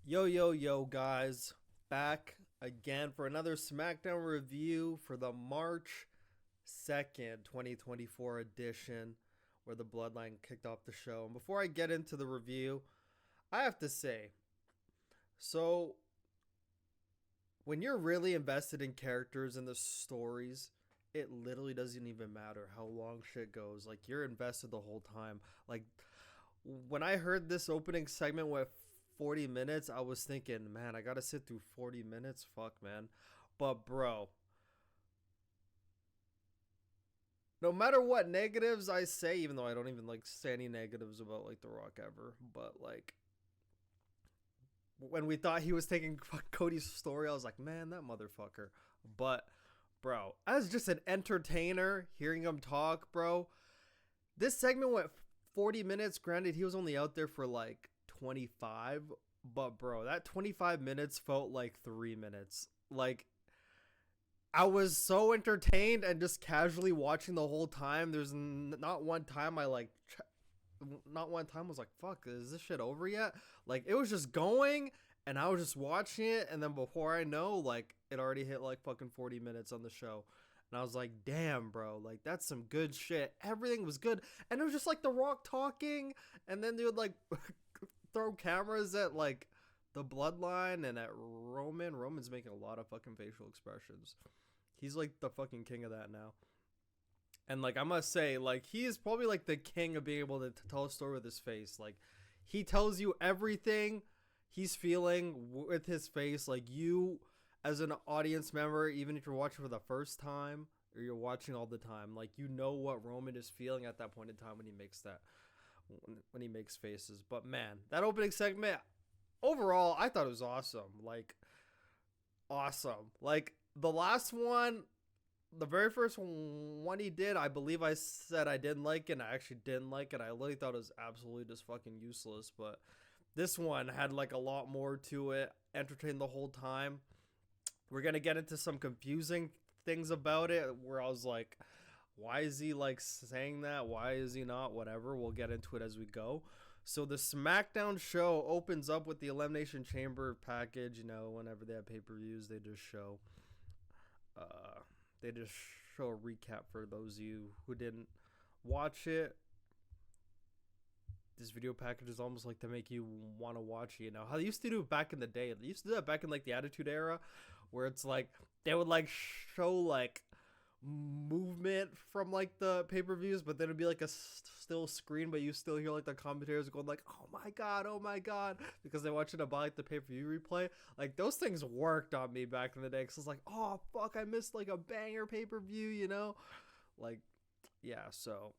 Yo, yo, yo, guys. Back again for another Smackdown review for the March 2nd, 2024 edition where the Bloodline kicked off the show. And before I get into the review, I have to say, so when you're really invested in characters and the stories, it literally doesn't even matter how long shit goes. Like, you're invested the whole time. Like, when I heard this opening segment with 40 minutes, I was thinking, man, I gotta sit through 40 minutes. Fuck, man. But, bro, no matter what negatives I say, even though I don't even like say any negatives about like The Rock ever, but like when we thought he was taking Cody's story, I was like, man, that motherfucker. But, bro, as just an entertainer, hearing him talk, bro, this segment went 40 minutes. Granted, he was only out there for like 25, but bro, that 25 minutes felt like 3 minutes. Like, I was so entertained and just casually watching the whole time. There's not one time I like, not one time was like, fuck, is this shit over yet? Like, it was just going and I was just watching it. And then before I know, like, it already hit like fucking 40 minutes on the show. And I was like, damn, bro, like, that's some good shit. Everything was good. And it was just like The Rock talking. And then they would like throw cameras at like the Bloodline and at Roman. Roman's making a lot of fucking facial expressions. He's like the fucking king of that now. And like, I must say, like, he is probably like the king of being able to tell a story with his face. Like, he tells you everything he's feeling with his face. Like, you as an audience member, even if you're watching for the first time or you're watching all the time, like, you know what Roman is feeling at that point in time when he makes that, when he makes faces. But man, that opening segment overall, I thought it was awesome. Like, awesome. Like, the last one, the very first one he did, I believe I said I didn't like it, and I actually didn't like it. I literally thought it was absolutely just fucking useless. But this one had like a lot more to it, entertained the whole time. We're gonna get into some confusing things about it where I was like, why is he like saying that? Why is he not? Whatever. We'll get into it as we go. So the SmackDown show opens up with the Elimination Chamber package. You know, whenever they have pay-per-views, uh they just show a recap for those of you who didn't watch it. This video package is almost like to make you want to watch it. You know how they used to do it back in the day. They used to do that back in like the Attitude Era, where it's like they would like show like movement from like the pay-per-views, but then it'd be like a still screen, but you still hear like the commentators going like, oh my god, because they want you to buy like the pay-per-view replay. Like, those things worked on me back in the day, because it's like, oh fuck, I missed like a banger pay-per-view, you know. Like, yeah. So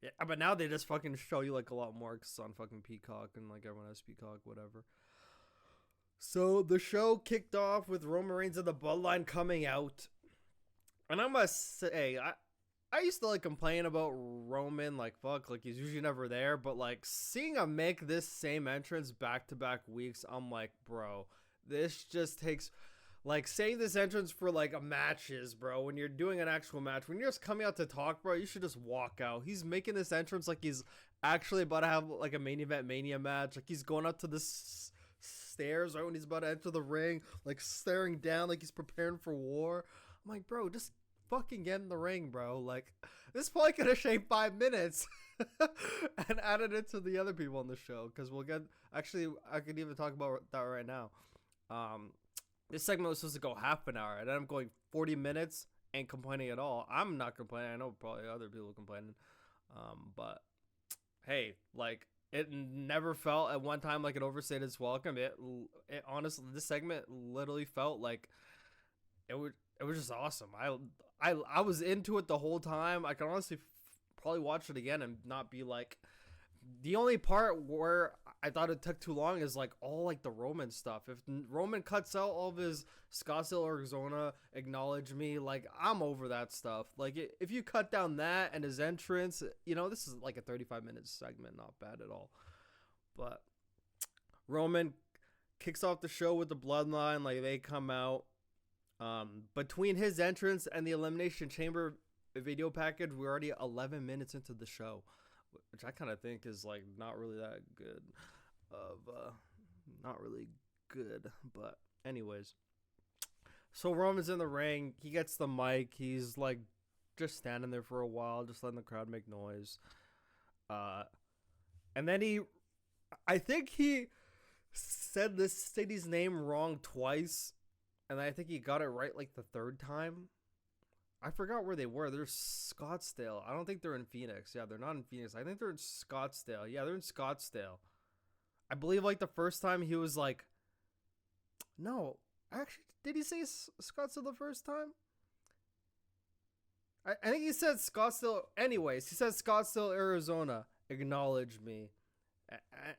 yeah, but now they just fucking show you like a lot more because it's on fucking Peacock, and like everyone has Peacock, whatever. So the show kicked off with Roman Reigns and the Bloodline coming out. And I must say, I used to like complain about Roman, like, fuck, like, he's usually never there. But like, seeing him make this same entrance back to back weeks, I'm like, bro, this just takes, like, saying this entrance for like a matches, bro. When you're doing an actual match, when you're just coming out to talk, bro, you should just walk out. He's making this entrance like he's actually about to have like a main event Mania match. Like, he's going up to the stairs right when he's about to enter the ring, like staring down like he's preparing for war. I'm like, bro, just fucking get in the ring, bro. Like, this probably could have shaved 5 minutes and added it to the other people on the show, because we'll get, actually, I could even talk about that right now. This segment was supposed to go half an hour, and I'm going 40 minutes and complaining at all. I'm not complaining. I know probably other people complaining. But hey, like, it never felt at one time like it overstayed its welcome. It honestly, this segment literally felt like it was just awesome. I was into it the whole time. I can honestly probably watch it again and not be like, the only part where I thought it took too long is like all like the Roman stuff. If Roman cuts out all of his Scottsdale, Arizona, acknowledge me, like, I'm over that stuff. Like, if you cut down that and his entrance, you know, this is like a 35-minute segment, not bad at all. But Roman kicks off the show with the Bloodline, like, they come out. Between his entrance and the Elimination Chamber video package, we're already 11 minutes into the show, which I kind of think is like not really that good of not really good. But anyways, so Roman's in the ring. He gets the mic. He's like just standing there for a while, just letting the crowd make noise. And then I think he said this city's name wrong twice, and I think he got it right like the third time. I forgot where they were. They're Scottsdale. I don't think they're in Phoenix. Yeah, they're not in Phoenix. I think they're in Scottsdale. Yeah, they're in Scottsdale. I believe like the first time he was like, no, actually, did he say Scottsdale the first time? I think he said Scottsdale. Anyways, he said Scottsdale, Arizona. Acknowledge me.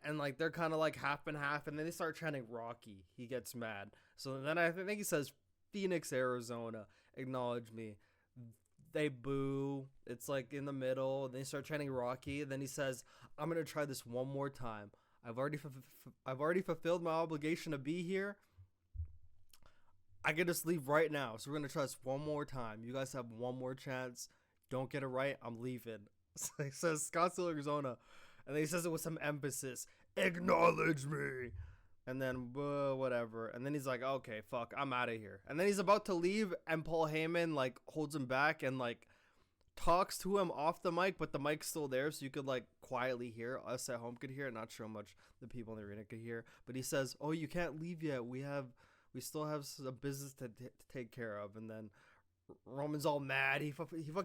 And like they're kind of like half and half, and then they start chanting Rocky. He gets mad. So then I think he says Phoenix, Arizona. Acknowledge me. They boo. It's like in the middle. And they start chanting Rocky. And then he says, I'm gonna try this one more time. I've already fulfilled my obligation to be here. I can just leave right now. So we're gonna try this one more time. You guys have one more chance. Don't get it right, I'm leaving. So he says Scottsdale, Arizona, and then he says it with some emphasis. Acknowledge me. And then whatever. And then he's like, okay, fuck, I'm out of here. And then he's about to leave, and Paul Heyman like holds him back and like talks to him off the mic, but the mic's still there, so you could like quietly hear. Us at home could hear it. Not sure how much the people in the arena could hear. But he says, oh, you can't leave yet. We still have some business to take care of. And then Roman's all mad. He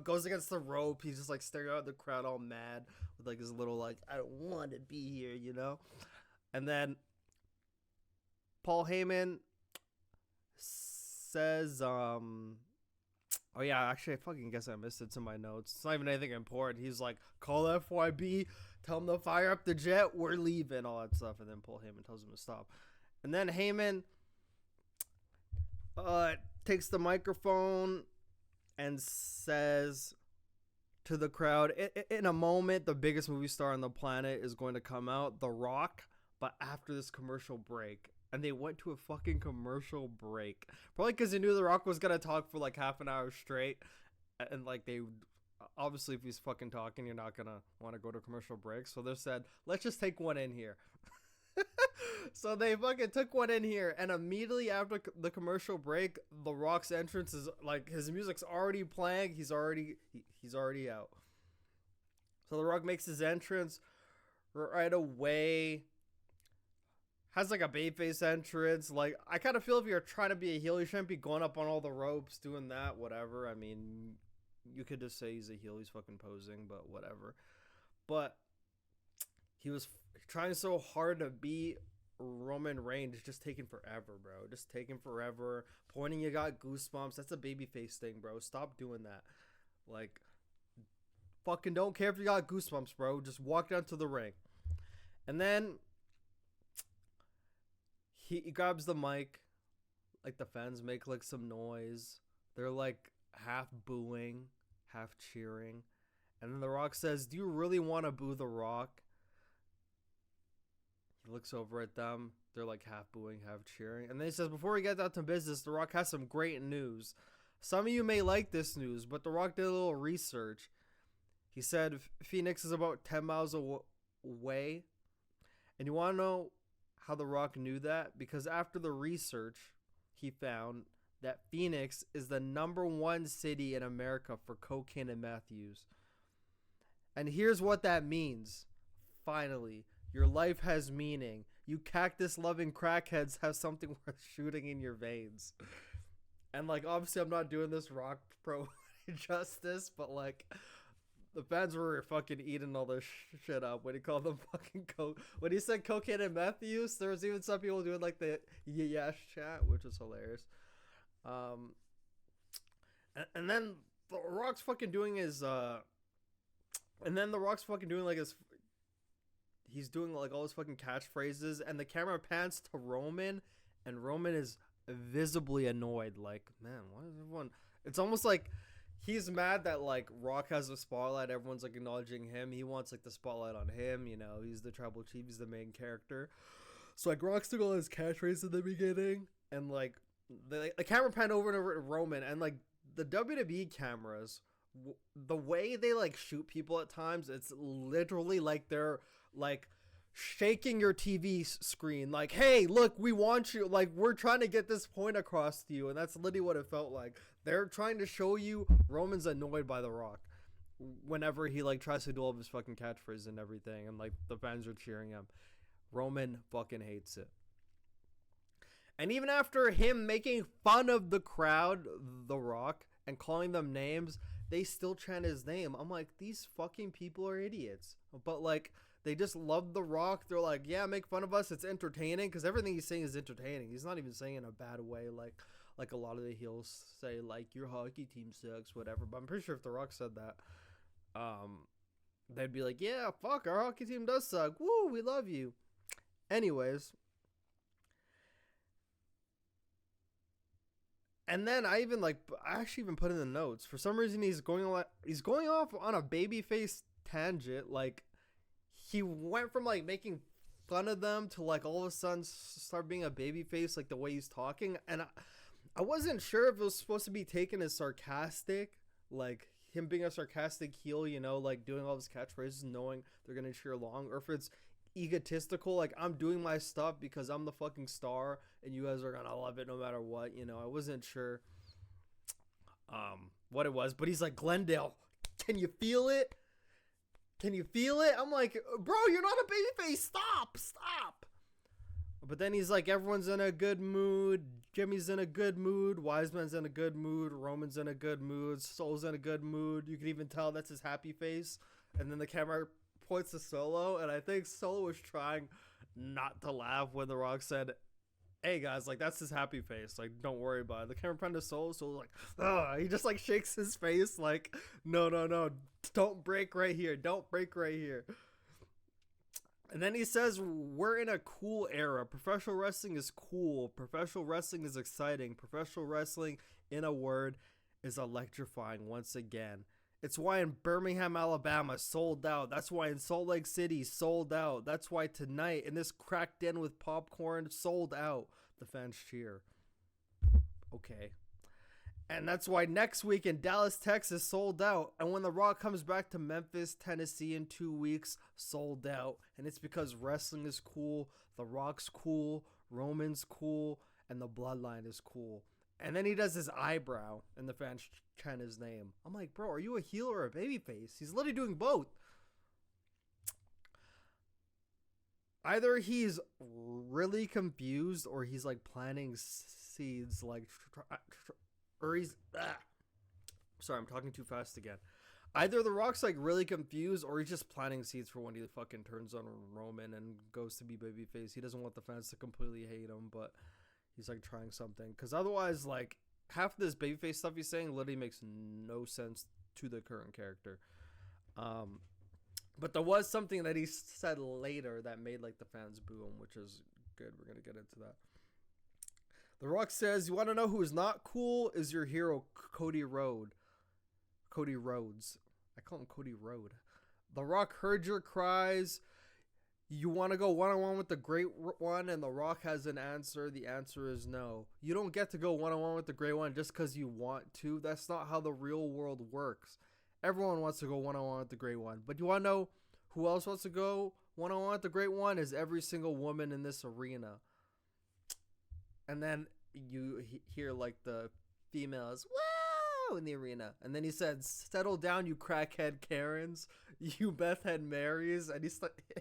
goes against the rope. He's just like staring out at the crowd all mad with like his little like, I don't want to be here, you know? And then Paul Heyman says, oh yeah, actually I fucking guess I missed it in my notes. It's not even anything important. He's like, call FYB, tell him to fire up the jet, we're leaving, all that stuff. And then Paul Heyman tells him to stop. And then Heyman takes the microphone and says to the crowd, in a moment, the biggest movie star on the planet is going to come out, The Rock, but after this commercial break. And they went to a fucking commercial break. Probably because they knew The Rock was going to talk for like half an hour straight. And like they, obviously if he's fucking talking, you're not going to want to go to commercial break. So they said, let's just take one in here. So they fucking took one in here, and immediately after the commercial break, The Rock's entrance is like, his music's already playing. He's already out. So The Rock makes his entrance right away. Has like a babyface entrance. Like, I kind of feel if you're trying to be a heel, you shouldn't be going up on all the ropes, doing that, whatever. I mean, you could just say he's a heel, he's fucking posing, but whatever. But he was trying so hard to beat Roman Reigns, just taking forever, bro. Just taking forever. Pointing, you got goosebumps. That's a babyface thing, bro. Stop doing that. Like, fucking don't care if you got goosebumps, bro. Just walk down to the ring. And then he grabs the mic. Like, the fans make like some noise. They're like half booing, half cheering. And then The Rock says, do you really want to boo The Rock? He looks over at them. They're like half booing, half cheering. And then he says, before we get down to business, The Rock has some great news. Some of you may like this news, but The Rock did a little research. He said Phoenix is about 10 miles away. And you want to know how The Rock knew that? Because after the research, he found that Phoenix is the #1 city in America for cocaine and meth use. And here's what that means. Finally, your life has meaning. You cactus-loving crackheads have something worth shooting in your veins. And, like, obviously I'm not doing this Rock pro justice, but, like, the fans were fucking eating all this shit up when he called them fucking coke. When he said cocaine and meth use, there was even some people doing, like, the yes chat, which was hilarious. And then The Rock's fucking doing his, he's doing like all his fucking catchphrases, and the camera pans to Roman, and Roman is visibly annoyed. Like, man, why is everyone? It's almost like he's mad that like Rock has a spotlight. Everyone's like acknowledging him. He wants like the spotlight on him. You know, he's the tribal chief. He's the main character. So like Rock's doing all his catchphrases in the beginning, and like the camera pan over and over to Roman, and like the WWE cameras, the way they like shoot people at times, it's literally like they're like shaking your TV screen like, hey, look, we want you, like, we're trying to get this point across to you. And that's literally what it felt like. They're trying to show you Roman's annoyed by The Rock whenever he like tries to do all of his fucking catchphrases and everything, and like the fans are cheering him. Roman fucking hates it. And even after him making fun of the crowd, The Rock, and calling them names, they still chant his name. I'm like, these fucking people are idiots. But like, they just love The Rock. They're like, yeah, make fun of us. It's entertaining, because everything he's saying is entertaining. He's not even saying it in a bad way, like a lot of the heels say, like, your hockey team sucks, whatever. But I'm pretty sure if The Rock said that, they'd be like, yeah, fuck, our hockey team does suck. Woo, we love you. Anyways. And then I actually even put in the notes. For some reason, he's going off on a babyface tangent. Like, he went from like making fun of them to like all of a sudden start being a babyface, like the way he's talking. And I wasn't sure if it was supposed to be taken as sarcastic, like him being a sarcastic heel, you know, like doing all his catchphrases, knowing they're gonna cheer along, or if it's egotistical, like I'm doing my stuff because I'm the fucking star and you guys are gonna love it no matter what, you know. I wasn't sure what it was, but he's like, Glendale, can you feel it? Can you feel it? I'm like, bro, you're not a babyface. Stop. But then he's like, everyone's in a good mood. Jimmy's in a good mood. Wiseman's in a good mood. Roman's in a good mood. Soul's in a good mood. You can even tell that's his happy face. And then the camera points to Solo, and I think Solo was trying not to laugh when The Rock said, hey guys, like, that's his happy face, like, don't worry about it. The camera pointed to Solo, so like, ugh, he just like shakes his face like, no, don't break right here, and then he says, we're in a cool era. Professional wrestling is cool. Professional wrestling is exciting. Professional wrestling, in a word, is electrifying once again. It's why in Birmingham, Alabama, sold out. That's why in Salt Lake City, sold out. That's why tonight, in this cracked den with popcorn, sold out. The fans cheer. Okay. And that's why next week in Dallas, Texas, sold out. And when The Rock comes back to Memphis, Tennessee in 2 weeks, sold out. And it's because wrestling is cool, The Rock's cool, Roman's cool, and the Bloodline is cool. And then he does his eyebrow, and the fans chant his name. I'm like, bro, are you a heel or a babyface? He's literally doing both. Either he's really confused, or he's like planting seeds, like, or he's, sorry, I'm talking too fast again. Either The Rock's like really confused, or he's just planting seeds for when he fucking turns on Roman and goes to be babyface. He doesn't want the fans to completely hate him, but he's like trying something, because otherwise, like, half of this babyface stuff he's saying literally makes no sense to the current character. But there was something that he said later that made like the fans boo him, which is good. We're gonna get into that. The Rock says, "You want to know who is not cool? Is your hero Cody Rhodes." I call him Cody Rhodes. The Rock heard your cries. You want to go one-on-one with the Great One, and The Rock has an answer. The answer is no. You don't get to go one-on-one with the Great One just because you want to. That's not how the real world works. Everyone wants to go one-on-one with the Great One. But you want to know who else wants to go one-on-one with the Great One? Is every single woman in this arena. And then you hear like the females, wow, in the arena. And then he said, settle down, you crackhead Karens, you meth head Marys. And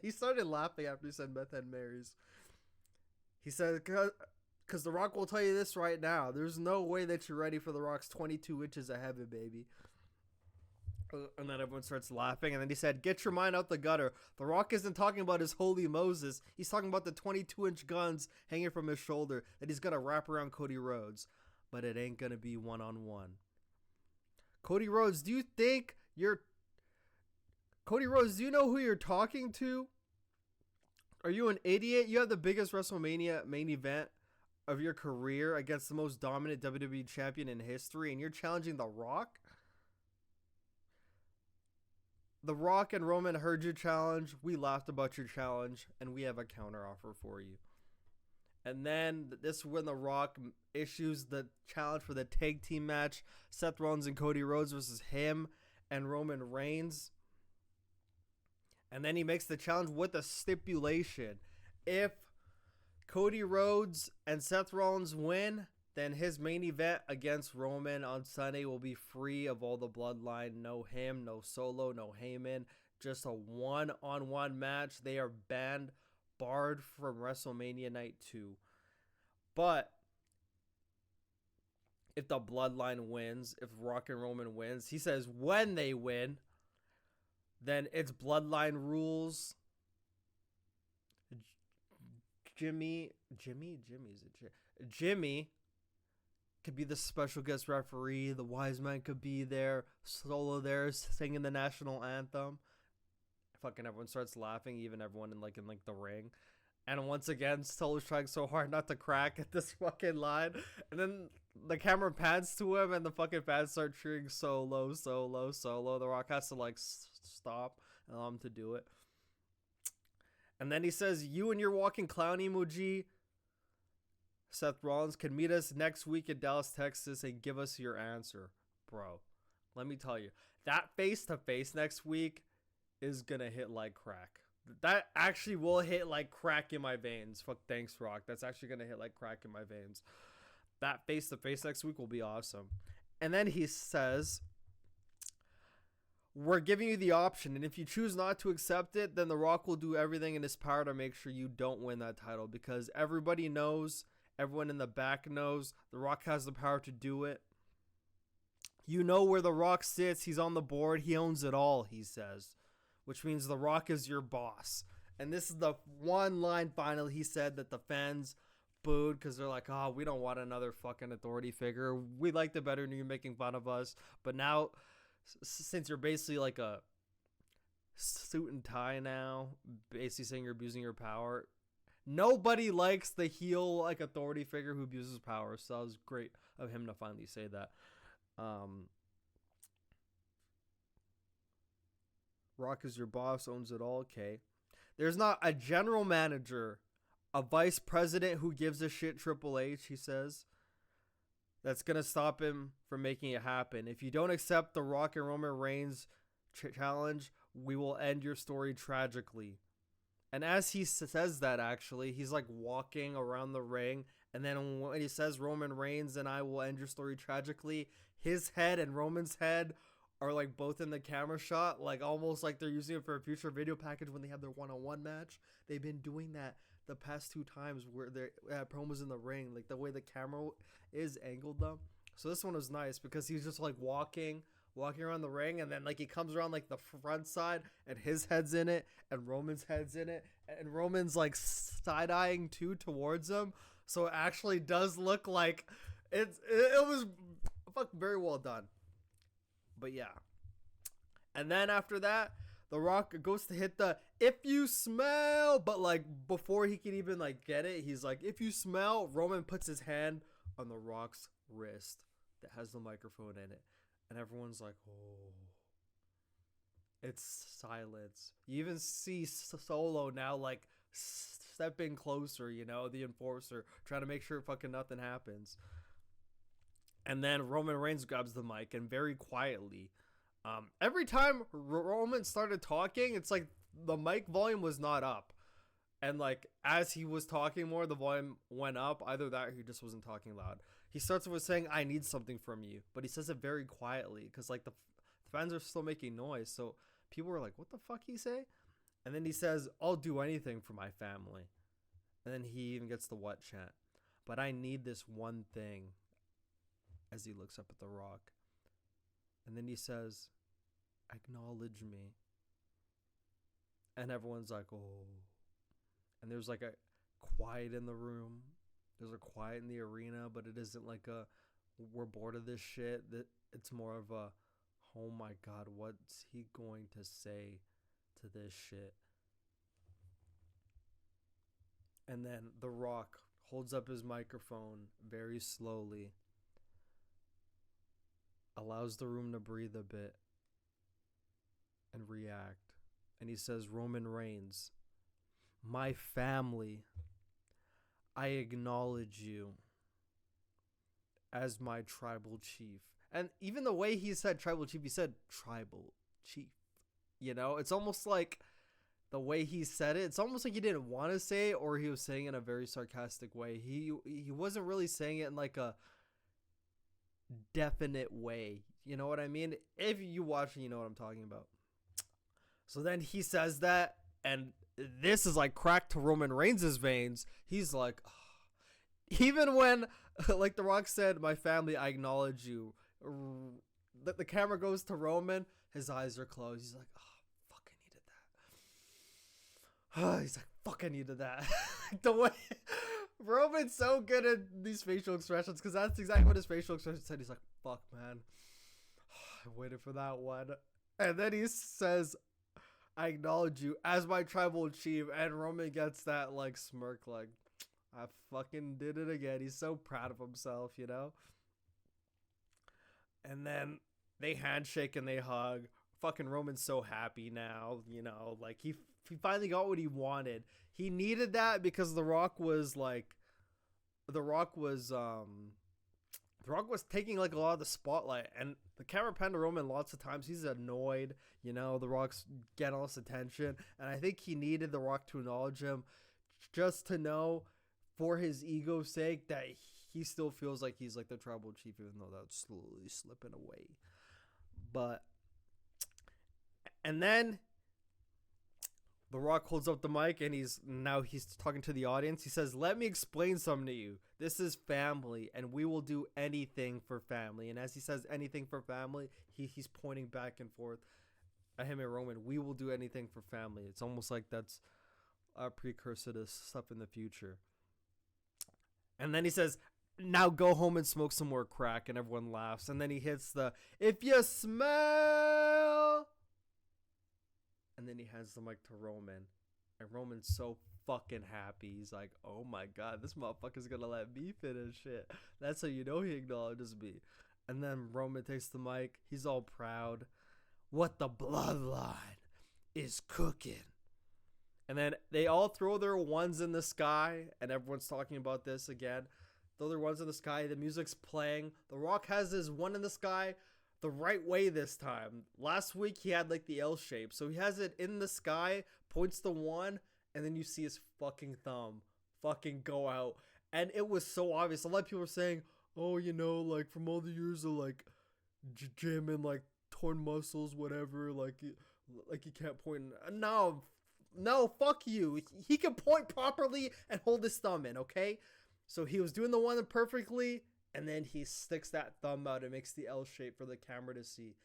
he started laughing after he said meth head Marys. He said, because The Rock will tell you this right now. There's no way that you're ready for The Rock's 22 inches of heaven, baby. And then everyone starts laughing. And then he said, get your mind out the gutter. The Rock isn't talking about his holy Moses. He's talking about the 22-inch guns hanging from his shoulder that he's going to wrap around Cody Rhodes. But it ain't going to be one-on-one. Cody Rhodes, do you know who you're talking to? Are you an idiot? You have the biggest WrestleMania main event of your career against the most dominant WWE champion in history, and you're challenging The Rock? The Rock and Roman heard your challenge. We laughed about your challenge, and we have a counter offer for you. And then this is when The Rock issues the challenge for the tag team match. Seth Rollins and Cody Rhodes versus him and Roman Reigns. And then he makes the challenge with a stipulation. If Cody Rhodes and Seth Rollins win, then his main event against Roman on Sunday will be free of all the bloodline. No him, no Solo, no Heyman. Just a one-on-one match. They are barred from WrestleMania Night 2. But if the bloodline wins, if Rock and Roman wins, he says when they win, then it's bloodline rules. Jimmy could be the special guest referee. The Wise Man could be there. Solo there singing the national anthem. Fucking everyone starts laughing, even everyone in the ring. And once again, Solo's trying so hard not to crack at this fucking line. And then the camera pans to him and the fucking fans start cheering Solo, Solo, Solo. The Rock has to stop and allow him to do it. And then he says, you and your walking clown emoji, Seth Rollins, can meet us next week in Dallas, Texas and give us your answer. Bro, let me tell you, that face-to-face next week is going to hit like crack. That actually will hit like crack in my veins. Fuck, thanks, Rock. That's actually going to hit like crack in my veins. That face-to-face next week will be awesome. And then he says, we're giving you the option, and if you choose not to accept it, then The Rock will do everything in his power to make sure you don't win that title, because everybody knows, everyone in the back knows, The Rock has the power to do it. You know where The Rock sits. He's on the board. He owns it all, he says, which means The Rock is your boss. And this is the one line finally he said that the fans booed because they're like, oh, we don't want another fucking authority figure. We liked it better when you're making fun of us, but now, since you're basically like a suit and tie now, basically saying you're abusing your power, nobody likes the heel authority figure who abuses power. So it was great of him to finally say that. Rock is your boss, owns it all. Okay, there's not a general manager, a vice president who gives a shit, Triple H, he says, that's going to stop him from making it happen. If you don't accept the Rock and Roman Reigns challenge, we will end your story tragically. And as he says that, actually, he's walking around the ring. And then when he says Roman Reigns and I will end your story tragically, his head and Roman's head are both in the camera shot, almost like they're using it for a future video package when they have their one-on-one match. They've been doing that the past 2 times where they're promos in the ring, the way the camera is angled them. So this one was nice because he's just walking around the ring, and then he comes around the front side and his head's in it and Roman's head's in it, and Roman's side-eyeing too towards him. So it actually does look like it was very well done. But yeah. And then after that, The Rock goes to hit the if you smell, but before he can even get it, he's like, if you smell, Roman puts his hand on The Rock's wrist that has the microphone in it. And everyone's like, oh. It's silence. You even see Solo now stepping closer, the enforcer, trying to make sure fucking nothing happens. And then Roman Reigns grabs the mic and very quietly, every time Roman started talking, it's the mic volume was not up. And as he was talking more, the volume went up. Either that or he just wasn't talking loud. He starts with saying, I need something from you. But he says it very quietly because the fans are still making noise. So people were like, what the fuck he say? And then he says, I'll do anything for my family. And then he even gets the what chant. But I need this one thing, as he looks up at The Rock. And then he says, acknowledge me. And everyone's like, oh. And there's a quiet in the room. There's a quiet in the arena, but it isn't a we're bored of this shit. It's more of a, oh my God, what's he going to say to this shit? And then The Rock holds up his microphone very slowly, allows the room to breathe a bit and react. And he says, Roman Reigns, my family, I acknowledge you as my tribal chief. And even the way he said tribal chief, he said tribal chief. It's almost like the way he said it, it's almost like he didn't want to say it, or he was saying it in a very sarcastic way. He wasn't really saying it in like a definite way. You know what I mean? If you watch it, you know what I'm talking about. So then he says that, and this is like crack to Roman Reigns' veins. He's like, oh. Even when, like The Rock said, my family, I acknowledge you. The camera goes to Roman. His eyes are closed. He's like, oh, fuck, I needed that. He's like, fuck, I needed that. The way Roman's so good at these facial expressions, because that's exactly what his facial expression said. He's like, fuck, man. I waited for that one. And then he says, I acknowledge you as my tribal chief. And Roman gets that like smirk, like, I fucking did it again. He's so proud of himself, you know? And then they handshake and they hug. Fucking Roman's so happy now, you know? Like, he finally got what he wanted. He needed that because The Rock was taking like a lot of the spotlight, and the camera panned to Roman lots of times. He's annoyed, you know? The Rock's getting all this attention, and I think he needed The Rock to acknowledge him just to know, for his ego's sake, that he still feels like he's like the tribal chief, even though that's slowly slipping away. And then The Rock holds up the mic, and he's talking to the audience. He says, let me explain something to you. This is family, and we will do anything for family. And as he says anything for family, he's pointing back and forth at him and Roman. We will do anything for family. It's almost like that's a precursor to stuff in the future. And then he says, now go home and smoke some more crack, and everyone laughs. And then he hits the, if you smell, and then he hands the mic to Roman, and Roman's so fucking happy. He's like, oh my god, this motherfucker's gonna let me finish shit. That's how you know he acknowledges me. And then Roman takes the mic. He's all proud. What the bloodline is cooking. And then they all throw their ones in the sky, and everyone's talking about this again. Throw their ones in the sky. The music's playing. The Rock has his one in the sky the right way this time. Last week he had like the L shape, so he has it in the sky, points the one, and then you see his fucking thumb fucking go out. And it was so obvious. A lot of people were saying, oh, you know, like from all the years of like gym and like torn muscles, whatever, like you can't point. No, fuck you. He can point properly and hold his thumb in, okay? So he was doing the one perfectly, and then he sticks that thumb out and makes the L shape for the camera to see.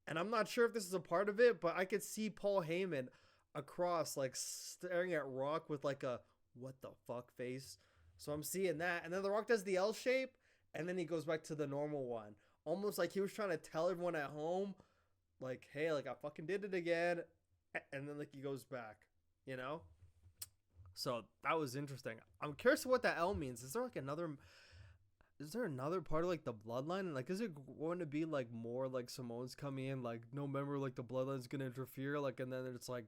And I'm not sure if this is a part of it, but I could see Paul Heyman across, like, staring at Rock with, like, a what the fuck face. So I'm seeing that. And then The Rock does the L shape, and then he goes back to the normal one. Almost like he was trying to tell everyone at home, like, hey, like, I fucking did it again. And then, like, he goes back. You know, so that was interesting. I'm curious what that L means. Is there another part of like the bloodline? And like, is it going to be like more like Samoans coming in? Like, no member like the bloodline's gonna interfere. Like, and then it's like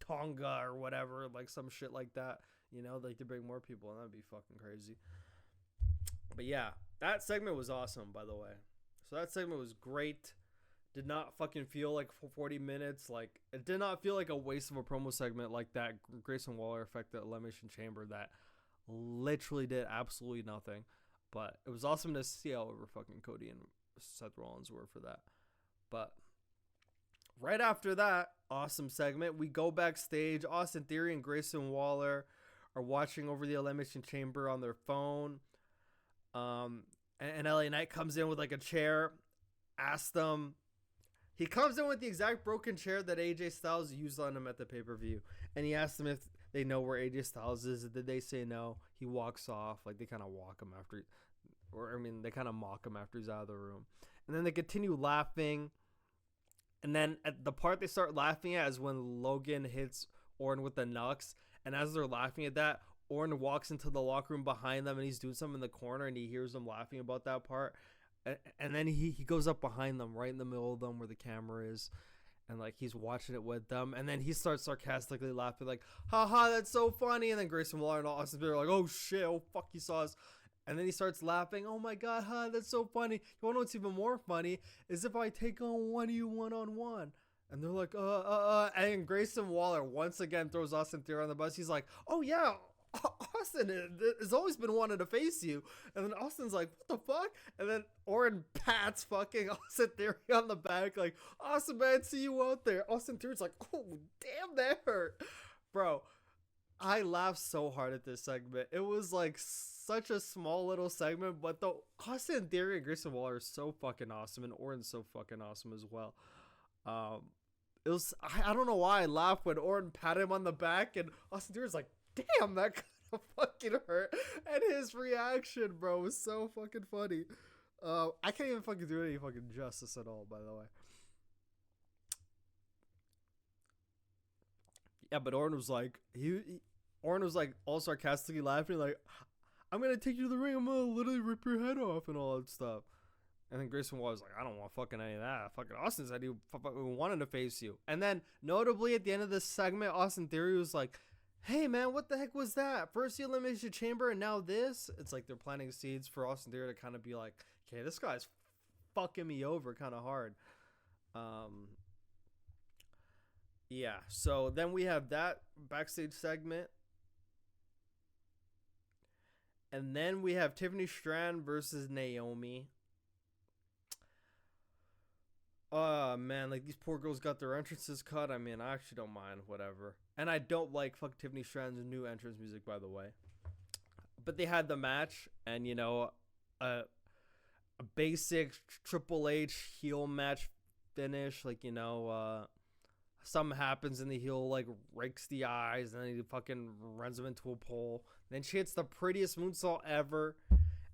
Tonga or whatever, like some shit like that. You know, like to bring more people, and that'd be fucking crazy. But yeah, that segment was awesome, by the way. So that segment was great. Did not fucking feel like 40 minutes. Like, it did not feel like a waste of a promo segment like that Grayson Waller effect at Elimination Chamber that literally did absolutely nothing. But it was awesome to see how over fucking Cody and Seth Rollins were for that. But right after that awesome segment, we go backstage. Austin Theory and Grayson Waller are watching over the Elimination Chamber on their phone. And LA Knight comes in with like a chair. Asked them. He comes in with the exact broken chair that AJ Styles used on him at the pay-per-view. And he asked them if they know where AJ Styles is. Did they say no? He walks off. Like, they kind of walk him after. They kind of mock him after he's out of the room. And then they continue laughing. And then at the part they start laughing at is when Logan hits Orton with the Nux. And as they're laughing at that, Orton walks into the locker room behind them. And he's doing something in the corner. And he hears them laughing about that part. And then he goes up behind them, right in the middle of them where the camera is, and like he's watching it with them. And then he starts sarcastically laughing, like, haha, that's so funny. And then Grayson Waller and Austin Theory are like, oh shit, oh fuck, he saw us. And then he starts laughing, oh my god, that's so funny. You wanna know what's even more funny is if I take on one of you one-on-one. And they're like, and Grayson Waller once again throws Austin Theory on the bus. He's like, oh yeah, Austin has always been wanting to face you. And then Austin's like, what the fuck? And then Orton pats fucking Austin Theory on the back, like, Austin, man, see you out there. Austin Theory's like, oh, damn, that hurt. Bro, I laughed so hard at this segment. It was like such a small little segment, but the Austin Theory and Grayson Waller are so fucking awesome, and Orton's so fucking awesome as well. It was, I don't know why I laughed when Orton patted him on the back, and Austin Theory's like, damn, that kind of fucking hurt. And his reaction, bro, was so fucking funny. I can't even fucking do any fucking justice at all, by the way. Yeah, but Orton was like, Orton was like all sarcastically laughing, like, I'm gonna take you to the ring, I'm gonna literally rip your head off and all that stuff. And then Grayson Waller was like, I don't want fucking any of that. Fucking Austin said he wanted to face you. And then, notably, at the end of this segment, Austin Theory was like, hey, man, what the heck was that? First the Elimination Chamber, and now this? It's like they're planting seeds for Austin Theory to kind of be like, okay, this guy's fucking me over kind of hard. Yeah, so then we have that backstage segment. And then we have Tiffany Stratton versus Naomi. Oh, man, like, these poor girls got their entrances cut. I mean, I actually don't mind, whatever. And I don't like fuck Tiffany Stratton's new entrance music, by the way. But they had the match, and, you know, a basic Triple H heel match finish. Like, you know, something happens and the heel, like, rakes the eyes, and then he fucking runs him into a pole. Then she hits the prettiest moonsault ever.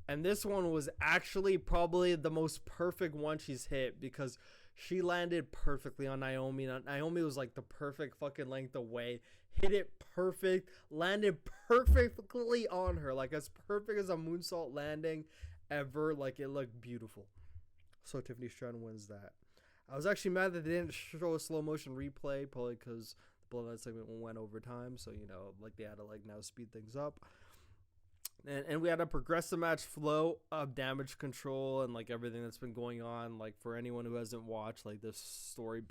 And this one was actually probably the most perfect one she's hit, because she landed perfectly on Naomi. Naomi was like the perfect fucking length away. Hit it perfect. Landed perfectly on her. Like as perfect as a moonsault landing ever. Like it looked beautiful. So Tiffany Stratton wins that. I was actually mad that they didn't show a slow motion replay. Probably because the Bloodline segment went over time. So, you know, like they had to like now speed things up. And we had a progressive match flow of Damage Control and like everything that's been going on. Like for anyone who hasn't watched, like this story,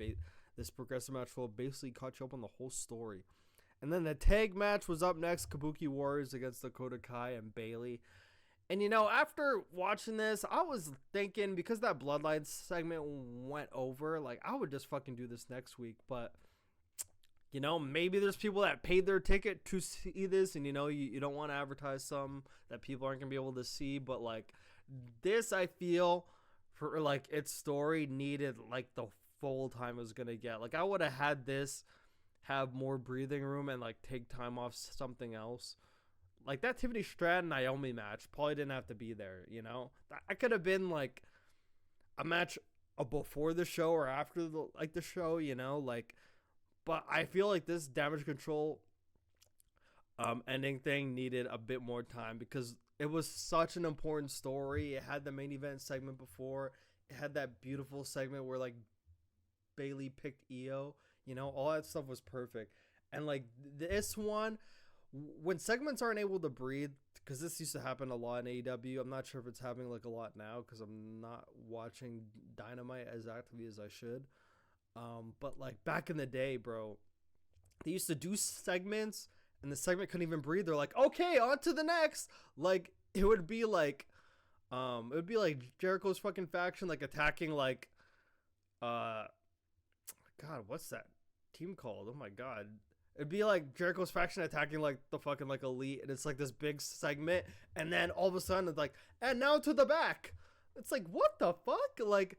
this progressive match flow basically caught you up on the whole story. And then the tag match was up next, Kabuki Warriors against Dakota Kai and Bayley. And you know, after watching this, I was thinking, because that Bloodline segment went over, like I would just fucking do this next week. But you know, maybe there's people that paid their ticket to see this, and you know, you don't want to advertise some that people aren't gonna be able to see. But like this, I feel for like its story needed like the full time it was gonna get. Like I would have had this have more breathing room and like take time off something else. Like that Tiffany Stratton Naomi match probably didn't have to be there. You know, that could have been like a match before the show or after the show. You know, like. But I feel like this Damage Control ending thing needed a bit more time, because it was such an important story. It had the main event segment before. It had that beautiful segment where like Bayley picked Io. You know, all that stuff was perfect. And like this one, when segments aren't able to breathe, because this used to happen a lot in AEW. I'm not sure if it's happening like a lot now, because I'm not watching Dynamite as actively as I should. But like back in the day, bro, they used to do segments and the segment couldn't even breathe. They're like, okay, on to the next. Like it would be like Jericho's fucking faction like attacking like God, what's that team called? Oh my god. It'd be like Jericho's faction attacking like the fucking like Elite, and it's like this big segment, and then all of a sudden it's like, and now to the back. It's like, what the fuck? Like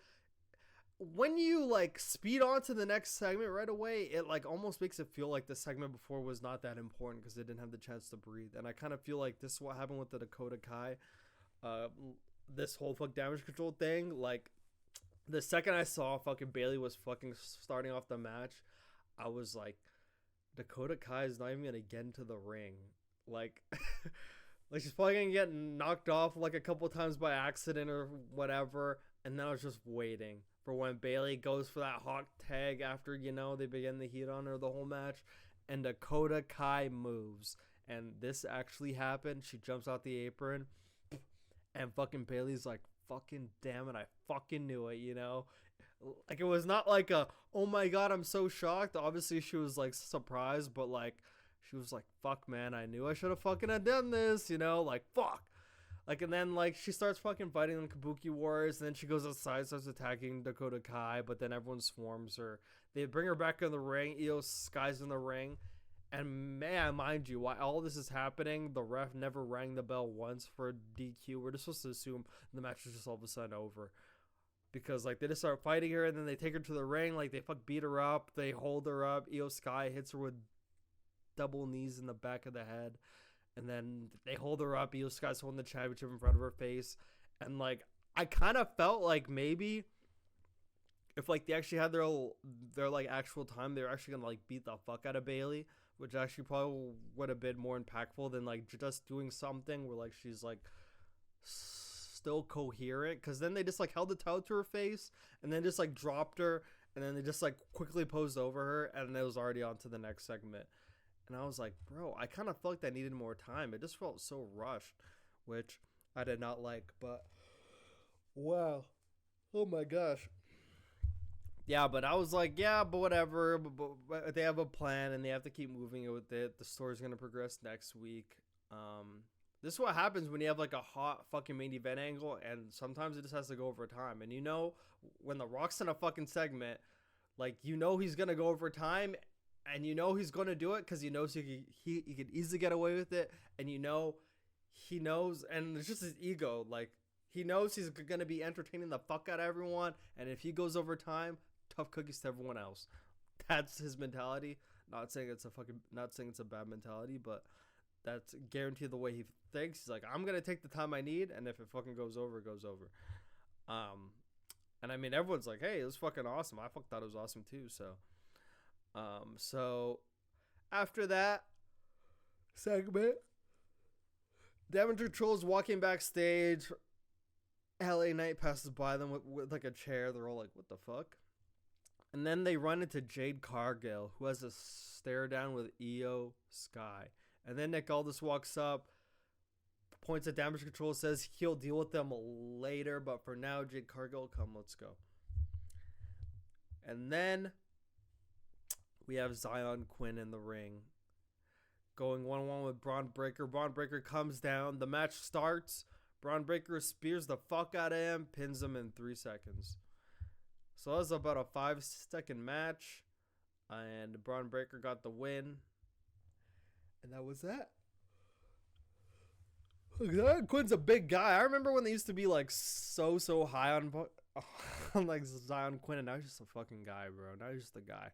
when you like speed on to the next segment right away, it like almost makes it feel like the segment before was not that important because it didn't have the chance to breathe. And I kind of feel like this is what happened with the Dakota Kai, this whole fuck Damage Control thing. Like the second I saw fucking Bayley was fucking starting off the match, I was like, Dakota Kai is not even gonna get into the ring. Like like she's probably gonna get knocked off like a couple times by accident or whatever. And then I was just waiting for when Bayley goes for that hawk tag after, you know, they begin the heat on her the whole match, and Dakota Kai moves. And this actually happened. She jumps out the apron, and fucking Bayley's like, fucking damn it, I fucking knew it, you know? Like, it was not like a, oh my god, I'm so shocked. Obviously, she was like surprised, but like, she was like, fuck, man, I knew I should have fucking had done this, you know? Like, fuck. Like, and then like she starts fucking fighting the Kabuki Warriors, and then she goes outside, starts attacking Dakota Kai, but then everyone swarms her. They bring her back in the ring. Io Sky's in the ring. And man, mind you, while all this is happening, the ref never rang the bell once for a DQ. We're just supposed to assume the match is just all of a sudden over. Because like they just start fighting her, and then they take her to the ring, like they beat her up, they hold her up. Io Sky hits her with double knees in the back of the head. And then they hold her up. Io Sky's holding the championship in front of her face. And like I kind of felt like maybe if like they actually had their like actual time, they were actually gonna like beat the fuck out of Bayley, which actually probably would have been more impactful than like just doing something where like she's like still coherent. Because then they just like held the towel to her face and then just like dropped her, and then they just like quickly posed over her, and it was already on to the next segment. And I was like, bro, I kind of felt like that needed more time. It just felt so rushed, which I did not like. But wow, oh my gosh. Yeah, but I was like, yeah, but whatever. But they have a plan, and they have to keep moving it with it. The story's gonna progress next week. This is what happens when you have like a hot fucking main event angle, and sometimes it just has to go over time. And you know, when The Rock's in a fucking segment, like you know he's gonna go over time, and you know he's gonna do it because he knows he could easily get away with it, and you know he knows, and it's just his ego. Like he knows he's gonna be entertaining the fuck out of everyone, and if he goes over time, tough cookies to everyone else. That's his mentality. Not saying it's a bad mentality, but that's guaranteed the way he thinks. He's like, I'm gonna take the time I need, and if it fucking goes over, it goes over. And I mean, everyone's like, hey, it was fucking awesome. I thought it was awesome too. So after that segment, Damage Control's walking backstage. LA Knight passes by them with like a chair. They're all like, what the fuck? And then they run into Jade Cargill, who has a stare down with Io Sky. And then Nick Aldis walks up, points at Damage Control, says he'll deal with them later, but for now, Jade Cargill, come, let's go. And then we have Zion Quinn in the ring, going 1-1 with Braun Breaker. Braun Breaker comes down. The match starts. Braun Breaker spears the fuck out of him, pins him in 3 seconds. So that was about a 5-second match, and Braun Breaker got the win. And that was that. Zion Quinn's a big guy. I remember when they used to be like so high on like Zion Quinn, and now he's just a fucking guy, bro. Now he's just a guy.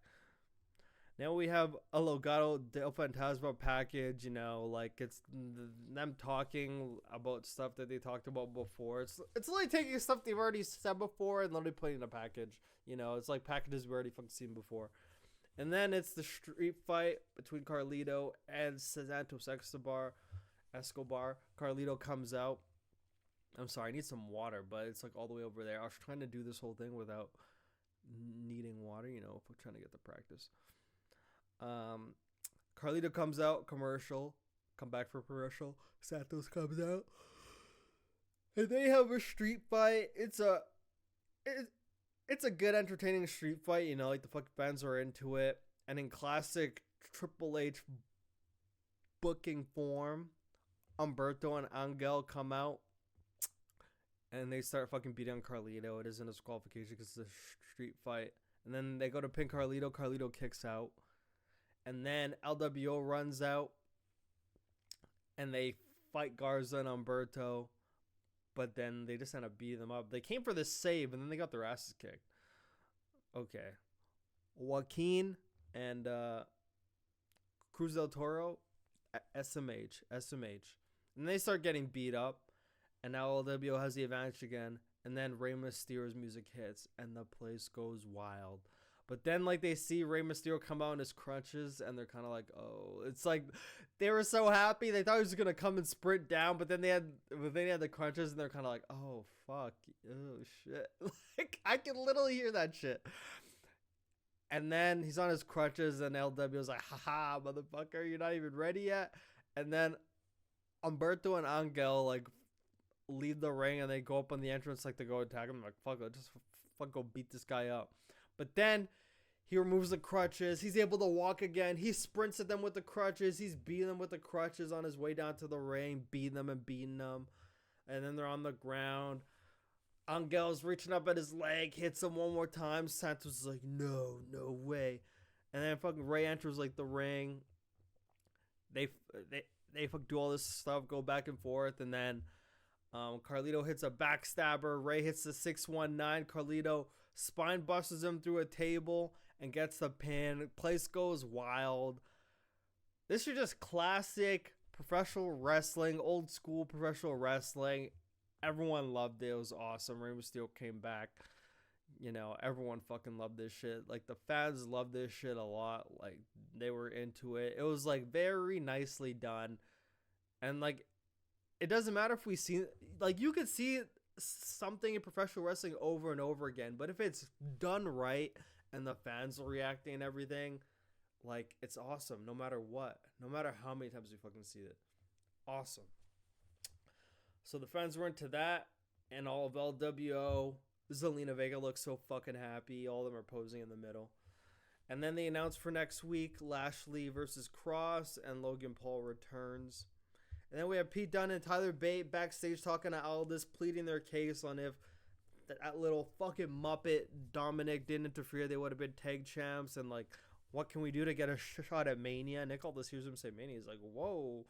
Now we have a Legado del Fantasma package, you know, like it's them talking about stuff that they talked about before. It's literally taking stuff they've already said before and literally putting in a package. You know, it's like packages we already fucking seen before. And then it's the street fight between Carlito and Santos Escobar. Carlito comes out. I'm sorry, I need some water, but it's like all the way over there. I was trying to do this whole thing without needing water, you know, if we're trying to get the practice. Carlito comes out, commercial. Come back for commercial. Santos comes out. And they have a street fight. It's a good, entertaining street fight. You know, like the fucking fans are into it. And in classic Triple H booking form, Humberto and Angel come out. And they start fucking beating on Carlito. It isn't a disqualification because it's a street fight. And then they go to pin Carlito. Carlito kicks out. And then LWO runs out. And they fight Garza and Humberto. But then they just end up beating them up. They came for this save, and then they got their asses kicked. Okay. Joaquin and Cruz del Toro, SMH. And they start getting beat up. And now LWO has the advantage again. And then Rey Mysterio's music hits. And the place goes wild. But then, like, they see Rey Mysterio come out in his crutches. And they're kind of like, oh. It's like, they were so happy. They thought he was going to come and sprint down. But then they had the crutches. And they're kind of like, oh, fuck. Oh, shit. Like, I can literally hear that shit. And then he's on his crutches. And LWO's like, haha, motherfucker. You're not even ready yet. And then Humberto and Angel, like, leave the ring, and they go up on the entrance like to go attack him. I'm like, fuck it, just fuck go beat this guy up. But then he removes the crutches. He's able to walk again. He sprints at them with the crutches. He's beating them with the crutches on his way down to the ring, beating them and beating them. And then they're on the ground. Angel's reaching up at his leg, hits him one more time. Santos is like, no way. And then fucking Ray enters like the ring. They fucking do all this stuff, go back and forth, and then Carlito hits a backstabber. Ray hits the 619. Carlito spine busters him through a table and gets the pin. Place goes wild. This is just classic professional wrestling, old school professional wrestling. Everyone loved it. It was awesome. Rey Mysterio came back. You know, everyone fucking loved this shit. Like, the fans loved this shit a lot. Like, they were into it. It was, like, very nicely done. And, like, it doesn't matter if we see... Like, you could see something in professional wrestling over and over again. But if it's done right and the fans are reacting and everything, like, it's awesome no matter what. No matter how many times we fucking see it. Awesome. So the fans were into that. And all of LWO... Zelina Vega looks so fucking happy. All of them are posing in the middle. And then they announced for next week Lashley versus Cross and Logan Paul returns. And then we have Pete Dunne and Tyler Bate backstage talking to Aldis, pleading their case on if that little fucking Muppet Dominic didn't interfere, they would have been tag champs. And like, what can we do to get a shot at Mania? Nick Aldis hears him say Mania. He's like, whoa,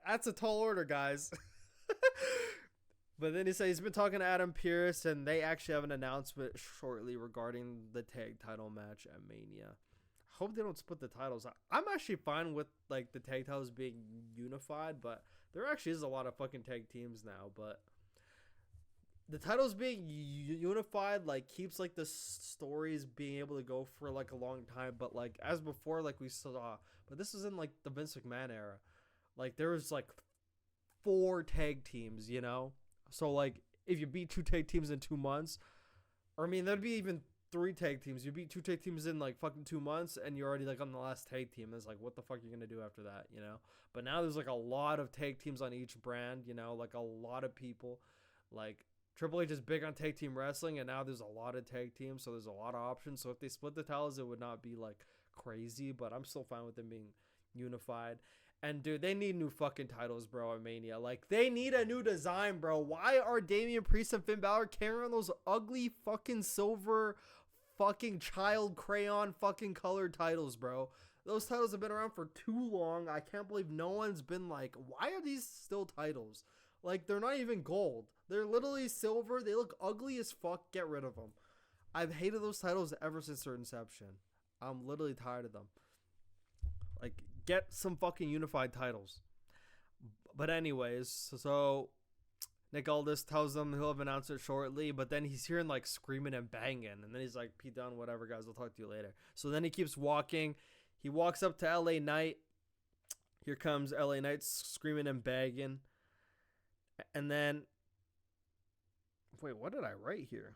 that's a tall order, guys. But then he said he's been talking to Adam Pearce, and they actually have an announcement shortly regarding the tag title match at Mania. I hope they don't split the titles. I'm actually fine with like the tag titles being unified, but there actually is a lot of fucking tag teams now. But the titles being unified like keeps like the stories being able to go for like a long time. But like as before, like we saw, but this is in like the Vince McMahon era. Like there was like 4 tag teams, you know. So, like, if you beat 2 tag teams in 2 months, or, I mean, that'd be even 3 tag teams. You beat 2 tag teams in, like, fucking 2 months, and you're already, like, on the last tag team. It's like, what the fuck are you going to do after that, you know? But now there's, like, a lot of tag teams on each brand, you know? Like, a lot of people. Like, Triple H is big on tag team wrestling, and now there's a lot of tag teams, so there's a lot of options. So if they split the titles, it would not be, like, crazy, but I'm still fine with them being unified. And, dude, they need new fucking titles, bro, at Mania. Like, they need a new design, bro. Why are Damian Priest and Finn Balor carrying those ugly fucking silver fucking child crayon fucking colored titles, bro? Those titles have been around for too long. I can't believe no one's been like, why are these still titles? Like, they're not even gold. They're literally silver. They look ugly as fuck. Get rid of them. I've hated those titles ever since their inception. I'm literally tired of them. Like, get some fucking unified titles. But anyways, so Nick Aldis tells them he'll have announced it shortly, but then he's hearing like screaming and banging, and then he's like, Pete Dunne, whatever, guys, I'll talk to you later. So then he keeps walking. He walks up to LA Knight. Here comes LA Knight screaming and banging. And then, wait, what did I write here?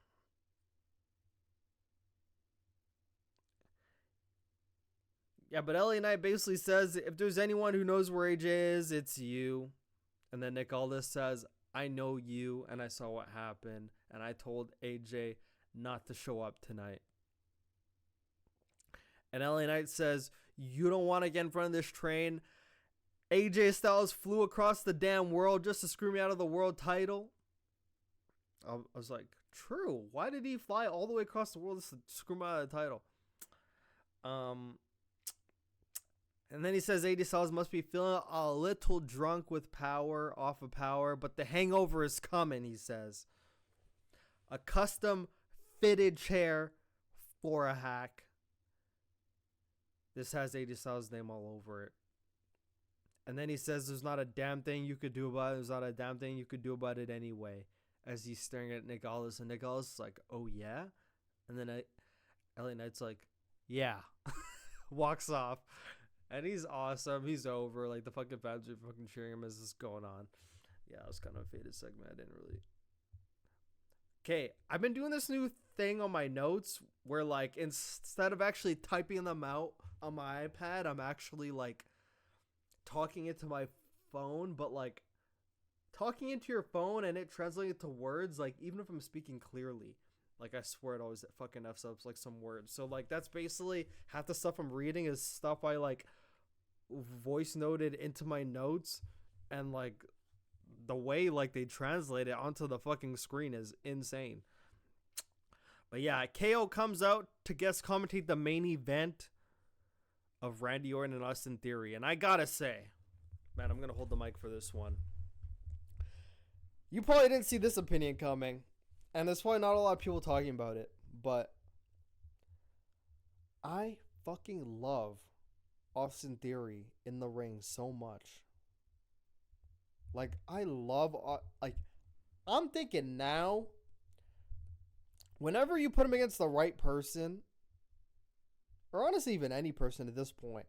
Yeah, but LA Knight basically says, if there's anyone who knows where AJ is, it's you. And then Nick Aldis says, I know you, and I saw what happened, and I told AJ not to show up tonight. And LA Knight says, you don't want to get in front of this train. AJ Styles flew across the damn world just to screw me out of the world title. I was like, true. Why did he fly all the way across the world just to screw me out of the title? And then he says AJ Styles must be feeling a little drunk with power, off of power, but the hangover is coming, he says. A custom fitted chair for a hack. This has AJ Styles' name all over it. And then he says there's not a damn thing you could do about it. There's not a damn thing you could do about it anyway. As he's staring at Nick Aldis, and Nick Aldis is like, oh yeah? And then LA Knight's like, yeah. Walks off. And he's awesome. He's over. Like, the fucking fans are fucking cheering him as this is going on. Yeah, it was kind of a faded segment. I didn't really... Okay, I've been doing this new thing on my notes where, like, instead of actually typing them out on my iPad, I'm actually, like, talking into my phone. But, like, talking into your phone and it translating to words, like, even if I'm speaking clearly. Like, I swear it always fucking F's up like some words. So like that's basically half the stuff I'm reading is stuff I like voice noted into my notes, and like the way like they translate it onto the fucking screen is insane. But yeah, KO comes out to guest commentate the main event of Randy Orton and Austin Theory. And I gotta say, man, I'm gonna hold the mic for this one. You probably didn't see this opinion coming, and there's probably not a lot of people talking about it, but I fucking love Austin Theory in the ring so much. Like, I love, like, I'm thinking now, whenever you put him against the right person, or honestly even any person at this point,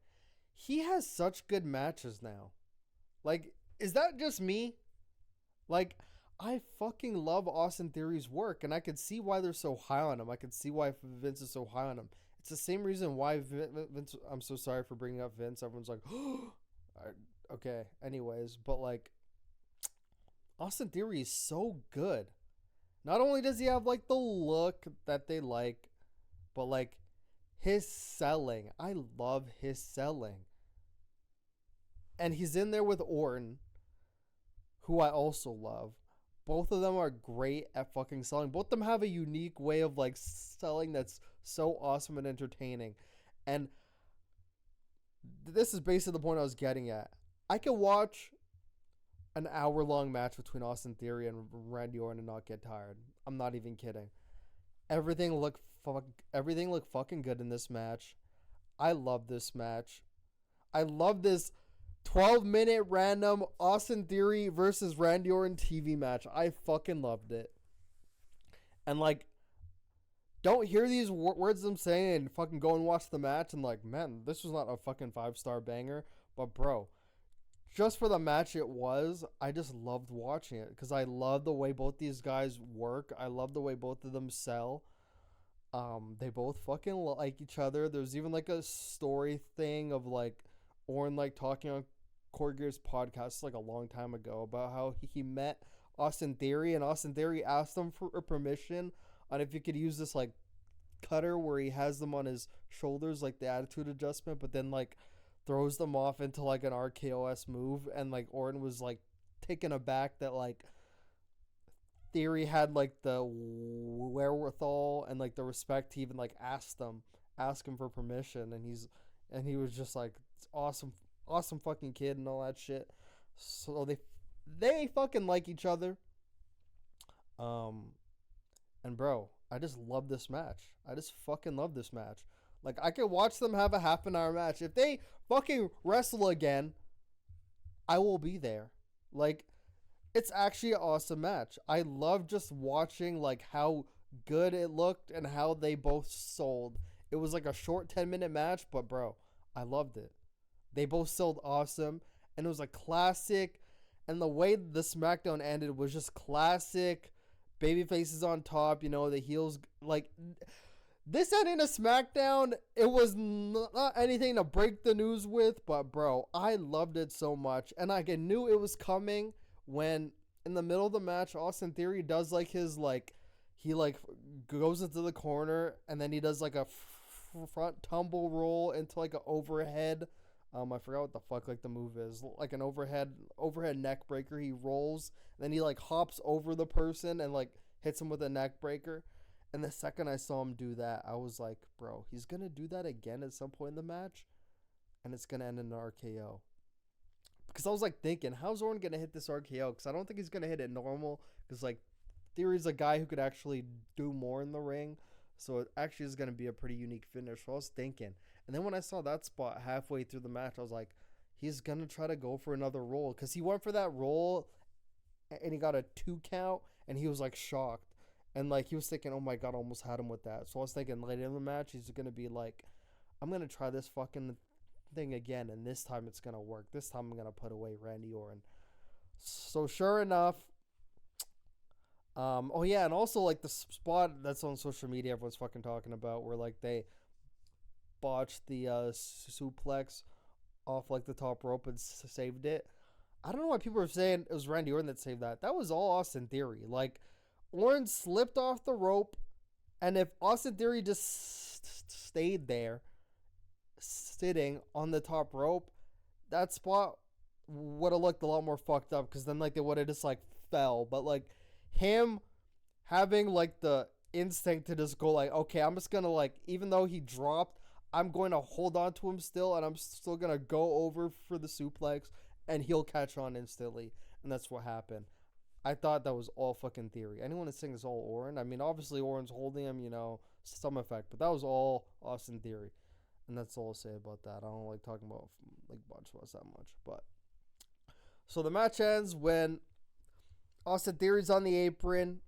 he has such good matches now. Like, is that just me? Like, I fucking love Austin Theory's work, and I can see why they're so high on him. I can see why Vince is so high on him. It's the same reason why Vince, I'm so sorry for bringing up Vince. Everyone's like, oh, okay, anyways, but like, Austin Theory is so good. Not only does he have like the look that they like, but like his selling. I love his selling. And he's in there with Orton, who I also love. Both of them are great at fucking selling. Both of them have a unique way of like selling that's so awesome and entertaining. And this is basically the point I was getting at. I could watch an hour-long match between Austin Theory and Randy Orton and not get tired. I'm not even kidding. Everything looked fucking good in this match. I love this match. I love this 12-minute random Austin Theory versus Randy Orton TV match. I fucking loved it. And like, don't hear these words I'm saying and fucking go and watch the match and like, man, this was not a fucking 5-star banger. But bro, just for the match it was, I just loved watching it because I love the way both these guys work. I love the way both of them sell. They both fucking like each other. There's even like a story thing of like Orton like talking on Corey Gear's podcast like a long time ago about how he met Austin Theory, and Austin Theory asked him for permission on if he could use this like cutter where he has them on his shoulders, like the attitude adjustment, but then like throws them off into like an RKO's move, and like Orton was like taken aback that like Theory had like the wherewithal and like the respect to even like ask him for permission, and he was just like, awesome fucking kid and all that shit. So they fucking like each other. And bro, I just love this match. I just fucking love this match. Like, I could watch them have a half an hour match. If they fucking wrestle again, I will be there. Like, it's actually an awesome match. I love just watching like how good it looked and how they both sold. It was like a short 10-minute match, but bro, I loved it. They both sold awesome, and it was a classic, and the way the SmackDown ended was just classic. Baby faces on top, you know, the heels, like, this ending of SmackDown, it was not anything to break the news with, but bro, I loved it so much, and I knew it was coming when, in the middle of the match, Austin Theory does, like, his, like, he, like, goes into the corner, and then he does, like, a front tumble roll into, like, an overhead. I forgot what the fuck like the move is. Like an overhead neck breaker. He rolls, and then he like hops over the person and like hits him with a neck breaker. And the second I saw him do that, I was like, bro, he's gonna do that again at some point in the match, and it's gonna end in an RKO. Because I was like thinking, how's Orton gonna hit this RKO? Because I don't think he's gonna hit it normal. Because like Theory's a guy who could actually do more in the ring, so it actually is gonna be a pretty unique finish. So I was thinking. And then when I saw that spot halfway through the match, I was like, he's going to try to go for another roll. Because he went for that roll, and he got a 2 count, and he was, like, shocked. And, like, he was thinking, oh, my God, I almost had him with that. So I was thinking later in the match, he's going to be like, I'm going to try this fucking thing again, and this time it's going to work. This time I'm going to put away Randy Orton. So sure enough, oh, yeah, and also, like, the spot that's on social media everyone's fucking talking about where, like, they botched the suplex off like the top rope and saved it. I don't know why people are saying it was Randy Orton that saved that. That was all Austin Theory. Like, Orton slipped off the rope And if Austin Theory just stayed there, sitting on the top rope, that spot would have looked a lot more fucked up, because then like they would have just like fell. But like him having like the instinct to just go like, okay, I'm just gonna like, even though he dropped, I'm going to hold on to him still, and I'm still gonna go over for the suplex, and he'll catch on instantly. And that's what happened. I thought that was all fucking Theory. Anyone is saying it's all Orin. I mean, obviously Orin's holding him, some effect, but that was all Austin Theory. And that's all I'll say about that. I don't like talking about like botch spots that much. But so the match ends when Austin Theory's on the apron,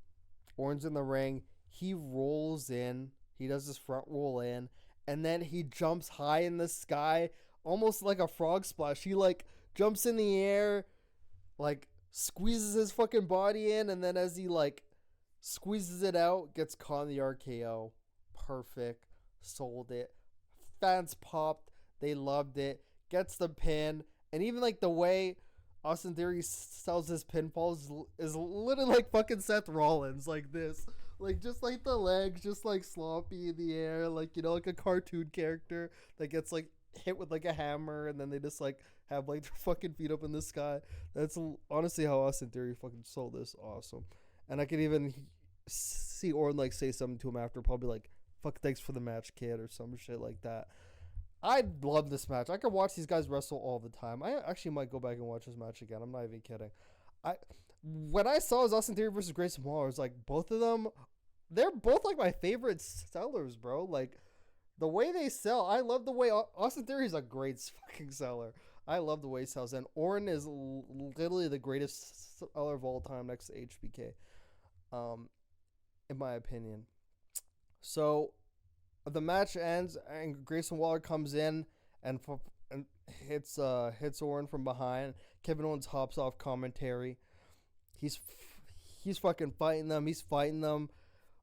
Orin's in the ring. He rolls in. He does his front roll in, and then he jumps high in the sky, almost like a frog splash. He like jumps in the air, like squeezes his fucking body in, and then as he like squeezes it out, gets caught in the RKO. Perfect. Sold it. Fans popped. They loved it. Gets the pin. And even like the way Austin Theory sells his pinfalls is literally like fucking Seth Rollins, like this. Like just like the legs just like sloppy in the air, like like a cartoon character that gets like hit with like a hammer, and then they just like have like their fucking feet up in the sky. That's honestly how Austin Theory fucking sold this. Awesome. And I could even see Orton like say something to him after, probably like, fuck, thanks for the match, kid, or some shit like that. I love this match. I could watch these guys wrestle all the time. I actually might go back and watch this match again. I'm not even kidding. When I saw it was Austin Theory versus Grayson Waller, I was like, both of them, they're both like my favorite sellers, bro. Like the way they sell, I love the way Austin Theory is a great fucking seller. I love the way he sells, and Orton is literally the greatest seller of all time next to HBK, in my opinion. So the match ends, and Grayson Waller comes in and hits Orton from behind. Kevin Owens hops off commentary. He's fucking fighting them. He's fighting them.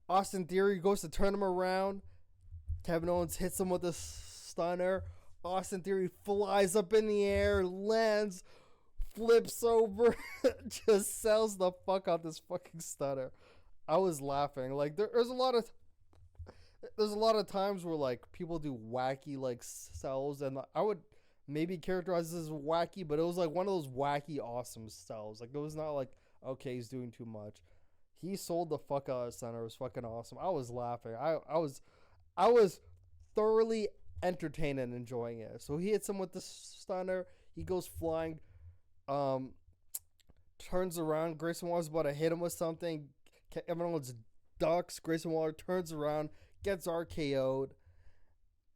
Austin Theory goes to turn him around. Kevin Owens hits him with a stunner. Austin Theory flies up in the air, lands, flips over, just sells the fuck out this fucking stunner. I was laughing. Like there's a lot of times where like people do wacky like sells, and I would maybe characterize this as wacky, but it was like one of those wacky awesome sells. Like it was not like, okay, he's doing too much. He sold the fuck out of center. It was fucking awesome. I was laughing. I was thoroughly entertained and enjoying it. So he hits him with the stunner. He goes flying, turns around. Grayson Waller's about to hit him with something. Kevin Owens ducks. Grayson Waller turns around, gets RKO'd,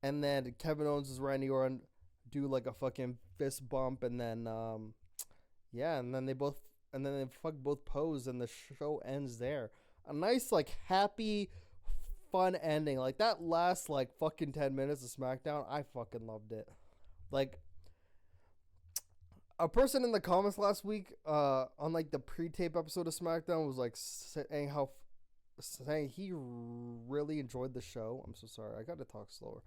and then Kevin Owens is Randy Orton do like a fucking fist bump, and then and then they both pose, and the show ends there. A nice like happy, fun ending. Like that last like fucking 10 minutes of SmackDown, I fucking loved it. Like a person in the comments last week on like the pre-tape episode of SmackDown was like saying he really enjoyed the show. I'm so sorry, I gotta talk slower.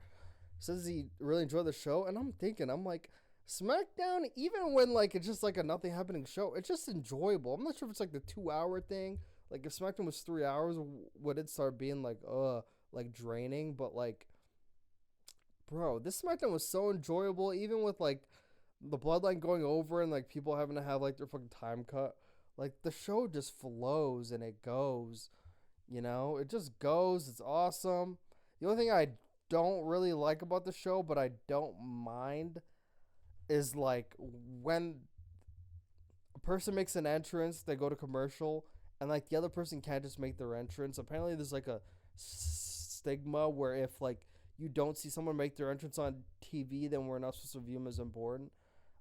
Says he really enjoyed the show, and I'm like, SmackDown, even when like it's just like a nothing happening show, it's just enjoyable. I'm not sure if it's like the 2-hour thing. Like if SmackDown was 3 hours, would it start being like draining? But like, bro, this SmackDown was so enjoyable, even with like the Bloodline going over and like people having to have like their fucking time cut. Like the show just flows and it goes, it just goes. It's awesome. The only thing I don't really like about the show, but I don't mind, is like when a person makes an entrance, they go to commercial, and like the other person can't just make their entrance. Apparently there's like a stigma where if like you don't see someone make their entrance on TV, then we're not supposed to view them as important.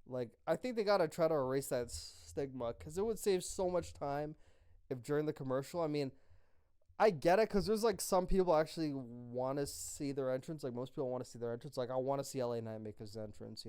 Like I think they gotta try to erase that stigma, because it would save so much time if during the commercial, I mean, I get it, because there's like some people actually want to see their entrance. Like most people want to see their entrance. Like I want to see LA Knight make his entrance,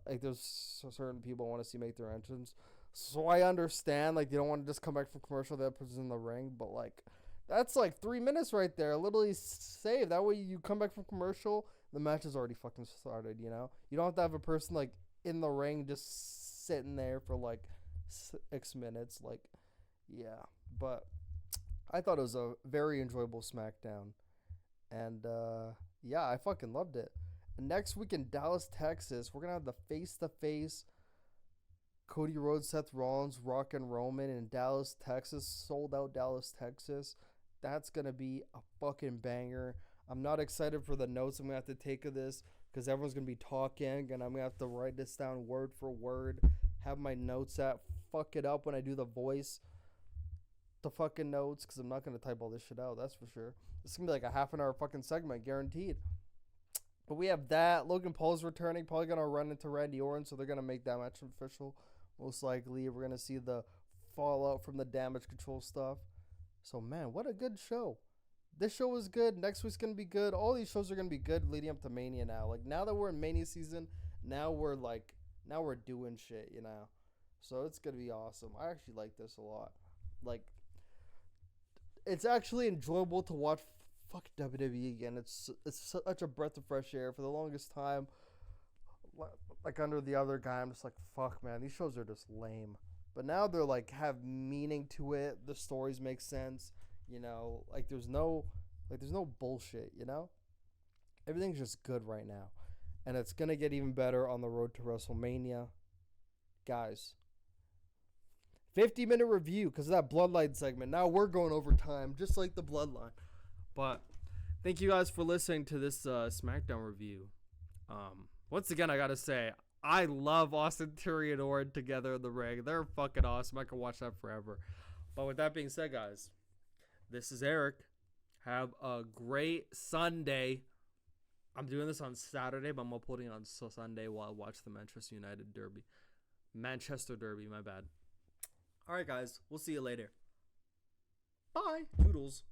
like there's certain people want to see make their entrance. So I understand, like, you don't want to just come back from commercial, that person's in the ring, but like that's like 3 minutes right there, literally saved. That way you come back from commercial, the match is already fucking started. You don't have to have a person like in the ring just sitting there for like 6 minutes. Like, yeah, but I thought it was a very enjoyable SmackDown. And yeah, I fucking loved it. And next week in Dallas, Texas, we're gonna have the face-to-face Cody Rhodes, Seth Rollins, Rock and Roman in Dallas, Texas, sold out Dallas, Texas. That's gonna be a fucking banger. I'm not excited for the notes I'm gonna have to take of this because everyone's gonna be talking and I'm gonna have to write this down word for word. Have my notes at fuck it up when I do the voice. The fucking notes because I'm not gonna type all this shit out. That's for sure. It's gonna be like a half an hour fucking segment, guaranteed. But we have that. Logan Paul's returning. Probably gonna run into Randy Orton, so they're gonna make that match official. Most likely, we're gonna see the fallout from the Damage Control stuff. So man, what a good show. This show was good. Next week's gonna be good. All these shows are gonna be good leading up to Mania now. Like now that we're in Mania season, now we're doing shit, you know. So it's gonna be awesome. I actually like this a lot. Like it's actually enjoyable to watch fuck WWE again. It's such a breath of fresh air. For the longest time, like under the other guy, I'm just like, fuck, man, these shows are just lame. But now they're like have meaning to it. The stories make sense. You know, like there's no bullshit. You know, everything's just good right now, and it's gonna get even better on the road to WrestleMania, guys. 50-minute review because of that Bloodline segment. Now we're going over time, just like the Bloodline. But thank you guys for listening to this SmackDown review. Once again, I gotta say, I love Austin Theory and Orton together in the ring. They're fucking awesome. I can watch that forever. But with that being said, guys, this is Eric. Have a great Sunday. I'm doing this on Saturday, but I'm uploading on Sunday while I watch the Manchester Derby, my bad. All right, guys. We'll see you later. Bye. Toodles.